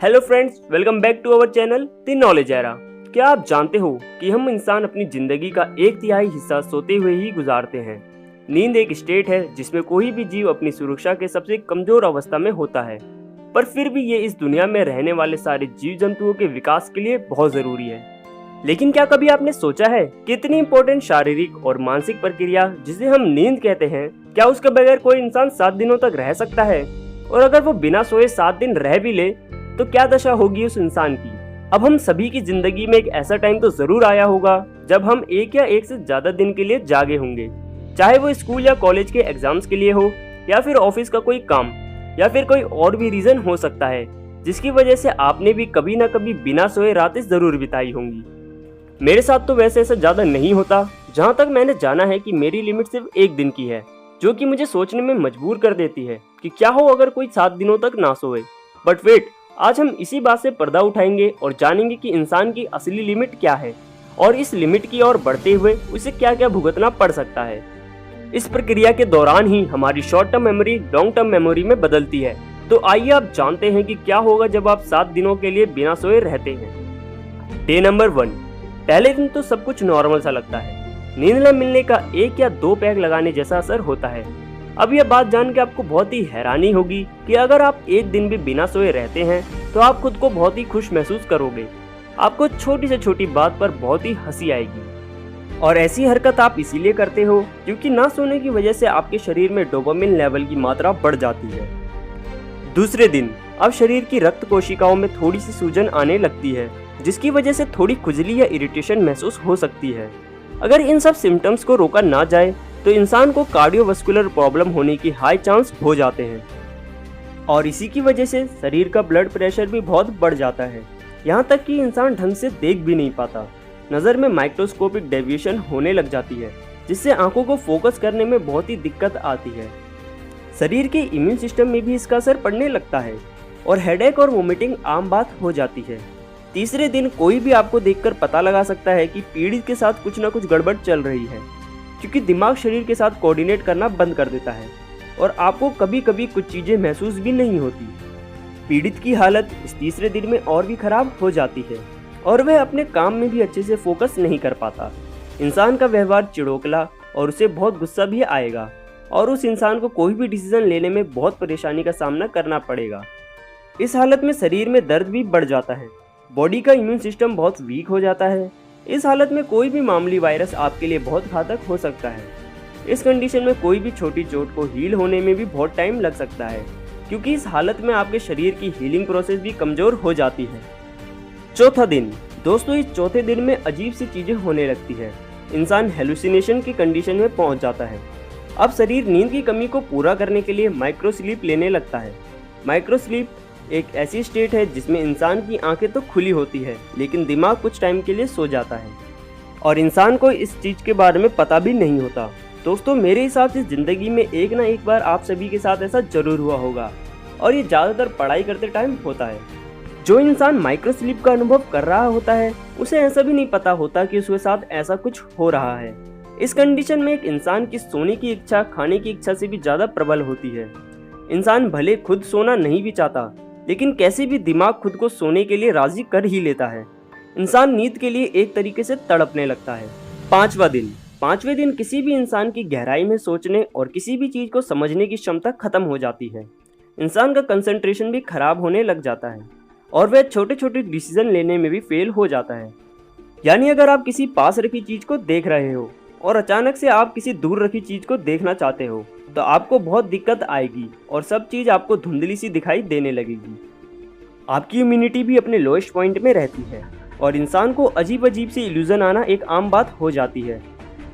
Hello friends, welcome back to our channel the knowledge era. क्या आप जानते हो कि हम इंसान अपनी जिंदगी का 1/3 हिस्सा सोते हुए ही गुजारते हैं। नींद एक स्टेट है जिसमें कोई भी जीव अपनी सुरक्षा के सबसे कमजोर अवस्था में होता है, पर फिर भी ये इस दुनिया में रहने वाले सारे जीव जंतुओं के विकास के लिए बहुत जरूरी है। लेकिन क्या कभी आपने सोचा है कि इतनी इंपॉर्टेंट शारीरिक और मानसिक प्रक्रिया जिसे हम नींद कहते हैं, क्या उसके बगैर कोई इंसान 7 दिनों तक रह सकता है? और अगर वो बिना सोए 7 दिन रह भी ले तो क्या दशा होगी उस इंसान की। अब हम सभी की जिंदगी में एक ऐसा टाइम तो जरूर आया होगा जब हम एक या एक से ज्यादा दिन के लिए जागे होंगे, चाहे वो स्कूल या कॉलेज के एग्जाम्स के लिए हो, या फिर ऑफिस का कोई काम, या फिर कोई और भी रीजन हो सकता है जिसकी वजह से आपने भी कभी ना कभी बिना सोए रातें जरूर बिताई होंगी। मेरे साथ तो वैसे ऐसा ज्यादा नहीं होता। जहाँ तक मैंने जाना है कि मेरी लिमिट सिर्फ 1 दिन की है, जो कि मुझे सोचने में मजबूर कर देती है कि क्या हो अगर कोई 7 दिनों तक ना सोए। बट वेट, आज हम इसी बात से पर्दा उठाएंगे और जानेंगे कि इंसान की असली लिमिट क्या है और इस लिमिट की ओर बढ़ते हुए उसे क्या क्या भुगतना पड़ सकता है। इस प्रक्रिया के दौरान ही हमारी short term memory long term memory में बदलती है। तो आइए आप जानते हैं कि क्या होगा जब आप 7 दिनों के लिए बिना सोए रहते हैं। Day number 1। पहले दिन तो सब कुछ नॉर्मल सा लगता है। नींद न मिलने का 1 या 2 पैक लगाने जैसा असर होता है। अब यह बात जान के आपको बहुत ही हैरानी होगी कि अगर आप 1 दिन भी बिना सोए रहते हैं तो आप खुद को बहुत ही खुश महसूस करोगे। आपको छोटी से छोटी बात पर बहुत ही हंसी आएगी। और ऐसी हरकत आप इसीलिए करते हो क्योंकि ना सोने की वजह से आपके शरीर में डोपामिन लेवल की मात्रा बढ़ जाती है। दूसरे दिन अब शरीर की रक्त कोशिकाओं में थोड़ी सी सूजन आने लगती है, जिसकी वजह से थोड़ी खुजली या इरिटेशन महसूस हो सकती है। अगर इन सब सिम्टम्स को रोका ना जाए तो इंसान को कार्डियोवास्कुलर प्रॉब्लम होने की हाई चांस हो जाते हैं और इसी की वजह से शरीर का ब्लड प्रेशर भी बहुत बढ़ जाता है। यहाँ तक कि इंसान ढंग से देख भी नहीं पाता। नज़र में माइक्रोस्कोपिक डेविएशन होने लग जाती है, जिससे आंखों को फोकस करने में बहुत ही दिक्कत आती है। शरीर के इम्यून सिस्टम में भी इसका असर पड़ने लगता है और हेडेक और वोमिटिंग आम बात हो जाती है। तीसरे दिन कोई भी आपको देखकर पता लगा सकता है कि पीड़ित के साथ कुछ ना कुछ गड़बड़ चल रही है, क्योंकि दिमाग शरीर के साथ कोऑर्डिनेट करना बंद कर देता है और आपको कभी कभी कुछ चीजें महसूस भी नहीं होती। पीड़ित की हालत इस तीसरे दिन में और भी खराब हो जाती है और वह अपने काम में भी अच्छे से फोकस नहीं कर पाता। इंसान का व्यवहार चिड़ोकला और उसे बहुत गुस्सा भी आएगा और उस इंसान को कोई भी डिसीजन लेने में बहुत परेशानी का सामना करना पड़ेगा। इस हालत में शरीर में दर्द भी बढ़ जाता है। बॉडी का इम्यून सिस्टम बहुत वीक हो जाता है। इस हालत में कोई भी मामूली वायरस आपके लिए बहुत घातक हो सकता है। इस कंडीशन में कोई भी छोटी चोट को हील होने में भी बहुत टाइम लग सकता है, क्योंकि इस हालत में आपके शरीर की हीलिंग प्रोसेस भी कमजोर हो जाती है। चौथा दिन। दोस्तों, इस चौथे दिन में अजीब सी चीजें होने लगती है। इंसान हेलुसिनेशन की कंडीशन में पहुंच जाता है। अब शरीर नींद की कमी को पूरा करने के लिए माइक्रो स्लीप लेने लगता है। माइक्रो स्लीप एक ऐसी स्टेट है जिसमें इंसान की आंखें तो खुली होती है, लेकिन दिमाग कुछ टाइम के लिए सो जाता है और इंसान को इस चीज के बारे में पता भी नहीं होता। दोस्तों, मेरे हिसाब से जिंदगी में एक ना एक बार आप सभी के साथ ऐसा जरूर हुआ होगा और ये ज्यादातर पढ़ाई करते टाइम होता है। जो इंसान माइक्रो स्लीप का अनुभव कर रहा होता है उसे ऐसा भी नहीं पता होता कि उसके साथ ऐसा कुछ हो रहा है। इस कंडीशन में एक इंसान की सोने की इच्छा खाने की इच्छा से भी ज्यादा प्रबल होती है। इंसान भले खुद सोना नहीं भी चाहता, लेकिन कैसे भी दिमाग खुद को सोने के लिए राजी कर ही लेता है। इंसान नींद के लिए एक तरीके से तड़पने लगता है। 5वां दिन। 5वें दिन किसी भी इंसान की गहराई में सोचने और किसी भी चीज को समझने की क्षमता खत्म हो जाती है। इंसान का कंसंट्रेशन भी खराब होने लग जाता है और वह छोटे छोटे डिसीजन लेने में भी फेल हो जाता है। यानी अगर आप किसी पास रखी चीज को देख रहे हो और अचानक से आप किसी दूर रखी चीज को देखना चाहते हो तो आपको बहुत दिक्कत आएगी और सब चीज आपको धुंधली सी दिखाई देने लगेगी। आपकी इम्यूनिटी भी अपने लोएस्ट पॉइंट में रहती है और इंसान को अजीब अजीब सी इल्यूजन आना एक आम बात हो जाती है।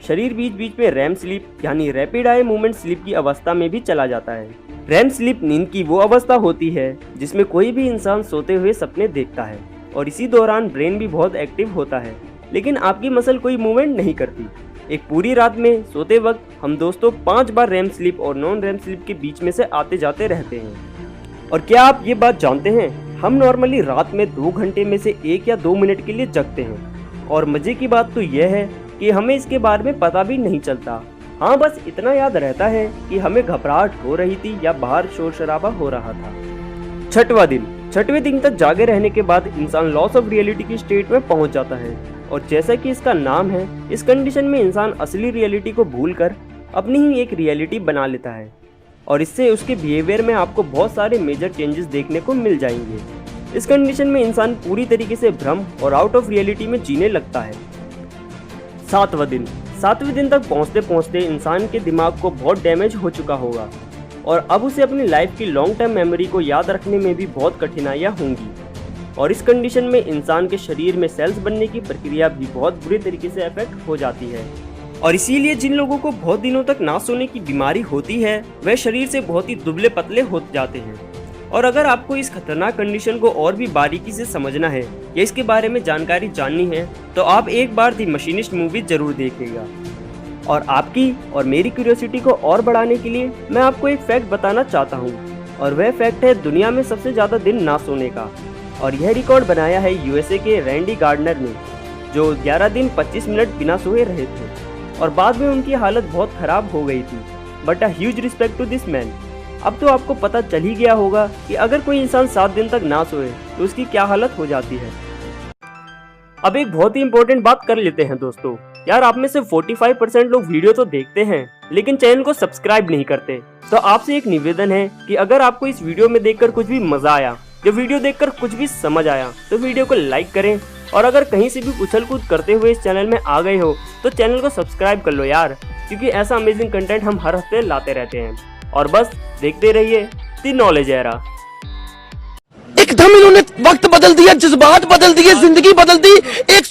शरीर बीच बीच में रैम स्लीप यानी रैपिड आई मूवमेंट स्लीप की अवस्था में भी चला जाता है। रैम स्लीप नींद की वो अवस्था होती है जिसमें कोई भी इंसान सोते हुए सपने देखता है और इसी दौरान ब्रेन भी बहुत एक्टिव होता है, लेकिन आपकी मसल कोई मूवमेंट नहीं करती। एक पूरी रात में सोते वक्त हम दोस्तों 5 बार रैम स्लीप और नॉन रैम स्लीप के बीच में से आते जाते रहते हैं। और क्या आप ये बात जानते हैं, हम नॉर्मली रात में 2 घंटे में से 1 या 2 मिनट के लिए जगते हैं और मजे की बात तो यह है कि हमें इसके बारे में पता भी नहीं चलता। हाँ, बस इतना याद रहता है कि हमें घबराहट हो रही थी या बाहर शोर शराबा हो रहा था। 6वां दिन। 6वें दिन तक जागे रहने के बाद इंसान लॉस ऑफ रियलिटी की स्टेट में पहुंच जाता है और जैसा कि इसका नाम है, इस कंडीशन में इंसान असली रियलिटी को भूलकर अपनी ही एक रियलिटी बना लेता है और इससे उसके बिहेवियर में आपको बहुत सारे मेजर चेंजेस देखने को मिल जाएंगे। इस कंडीशन में इंसान पूरी तरीके से भ्रम और आउट ऑफ रियलिटी में जीने लगता है। 7वें दिन तक पहुंचते पहुंचते इंसान के दिमाग को बहुत डैमेज हो चुका होगा और अब उसे अपनी लाइफ की लॉन्ग टर्म मेमोरी को याद रखने में भी बहुत कठिनाइयां होंगी और इस कंडीशन में इंसान के शरीर में सेल्स बनने की प्रक्रिया भी बहुत बुरे तरीके से अफेक्ट हो जाती है। और इसीलिए जिन लोगों को बहुत दिनों तक ना सोने की बीमारी होती है वह शरीर से बहुत ही दुबले पतले हो जाते हैं। और अगर आपको इस खतरनाक कंडीशन को और भी बारीकी से समझना है या इसके बारे में जानकारी जाननी है तो आप एक बार द मशीनिस्ट मूवी जरूर देखिएगा। और आपकी और मेरी क्यूरियोसिटी को और बढ़ाने के लिए मैं आपको एक फैक्ट बताना चाहता हूँ और वह फैक्ट है दुनिया में सबसे ज़्यादा दिन ना सोने का। और यह रिकॉर्ड बनाया है यूएसए के रैंडी गार्डनर ने, जो 11 दिन 25 मिनट बिना सोए रहे थे और बाद में उनकी हालत बहुत ख़राब हो गई थी। But a huge respect to this man. अब तो आपको पता चल ही गया होगा कि अगर कोई इंसान 7 दिन तक ना सोए तो उसकी क्या हालत हो जाती है। अब एक बहुत ही इंपॉर्टेंट बात कर लेते हैं दोस्तों। यार आप में से 45% लोग वीडियो तो देखते हैं लेकिन चैनल को सब्सक्राइब नहीं करते। तो आपसे एक निवेदन है कि अगर आपको इस वीडियो में देखकर कुछ भी मजा आया या वीडियो देखकर कुछ भी समझ आया तो वीडियो को लाइक करें और अगर कहीं से भी उछल कूद करते हुए इस चैनल में आ गए हो तो चैनल को सब्सक्राइब कर लो यार, क्योंकि ऐसा अमेजिंग कंटेंट हम हर हफ्ते लाते रहते हैं। और बस देखते रहिए द नॉलेज एरा। एकदम इन्होंने वक्त बदल दिया, जज्बात बदल दिए, जिंदगी बदल दी। एक